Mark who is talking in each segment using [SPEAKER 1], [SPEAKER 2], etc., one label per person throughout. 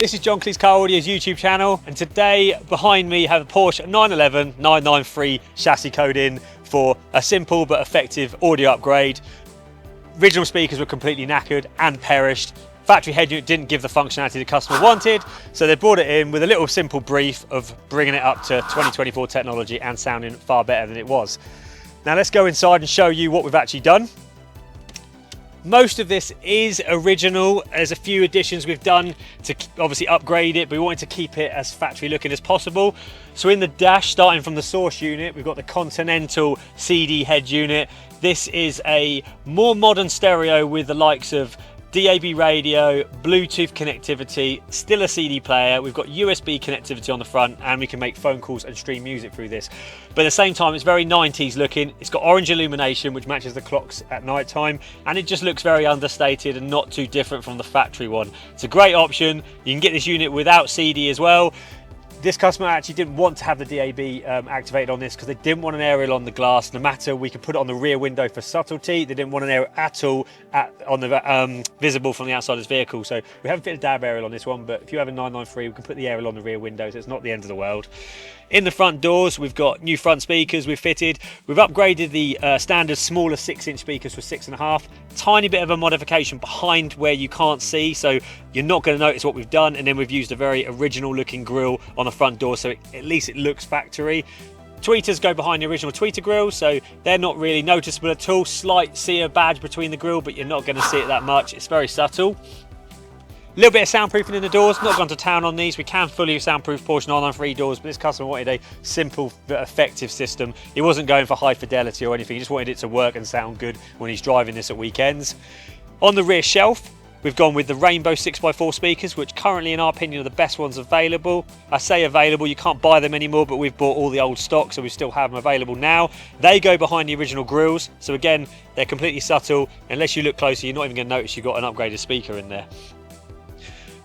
[SPEAKER 1] This is John Cleese Car Audio's YouTube channel, and today behind me have a Porsche 911 993 chassis code in for a simple but effective audio upgrade. Original speakers were completely knackered and perished. Factory head unit didn't give the functionality the customer wanted, so they brought it in with a little simple brief of bringing it up to 2024 technology and sounding far better than it was. Now let's go inside and show you what we've actually done. Most of this is original. There's a few additions we've done to obviously upgrade it, but we wanted to keep it as factory looking as possible. So in the dash, starting from the source unit, we've got the Continental CD head unit. This is a more modern stereo with the likes of DAB radio, Bluetooth connectivity, still a CD player. We've got USB connectivity on the front, and we can make phone calls and stream music through this. But at the same time, it's very 90s looking. It's got orange illumination, which matches the clocks at night time, and it just looks very understated and not too different from the factory one. It's a great option. You can get this unit without CD as well. This customer actually didn't want to have the DAB activated on this because they didn't want an aerial on the glass. No matter, we could put it on the rear window for subtlety. They didn't want an aerial at all on the visible from the outside of this vehicle. So we haven't fitted a DAB aerial on this one, but if you have a 993, we can put the aerial on the rear window, so it's not the end of the world. In the front doors, we've got new front speakers we've fitted. We've upgraded the standard smaller 6-inch speakers for 6.5. Tiny bit of a modification behind where you can't see, so you're not going to notice what we've done. And then we've used a very original looking grille on the front door, so at least it looks factory. Tweeters go behind the original tweeter grille, so they're not really noticeable at all. Slight sear badge between the grille, but you're not going to see it that much. It's very subtle. A little bit of soundproofing in the doors. Not gone to town on these. We can fully soundproof Porsche 993 doors, but this customer wanted a simple but effective system. He wasn't going for high fidelity or anything. He just wanted it to work and sound good when he's driving this at weekends. On the rear shelf, we've gone with the Rainbow 6x4 speakers, which currently, in our opinion, are the best ones available. I say available, you can't buy them anymore, but we've bought all the old stock, so we still have them available now. They go behind the original grills, so again, they're completely subtle. Unless you look closer, you're not even going to notice you've got an upgraded speaker in there.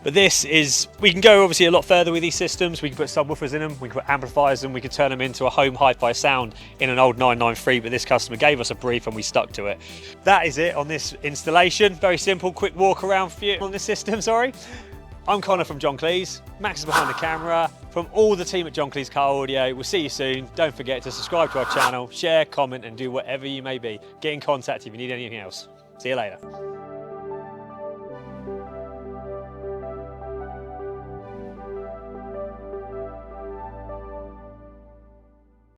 [SPEAKER 1] But this is, we can go obviously a lot further with these systems. We can put subwoofers in them, we can put amplifiers in them, we can turn them into a home hi-fi sound in an old 993, but this customer gave us a brief and we stuck to it. That is it on this installation. Very simple, quick walk around for you on this system, sorry. I'm Connor from John Cleese. Max is behind the camera. From all the team at John Cleese Car Audio, we'll see you soon. Don't forget to subscribe to our channel, share, comment, and do whatever you may be. Get in contact if you need anything else. See you later.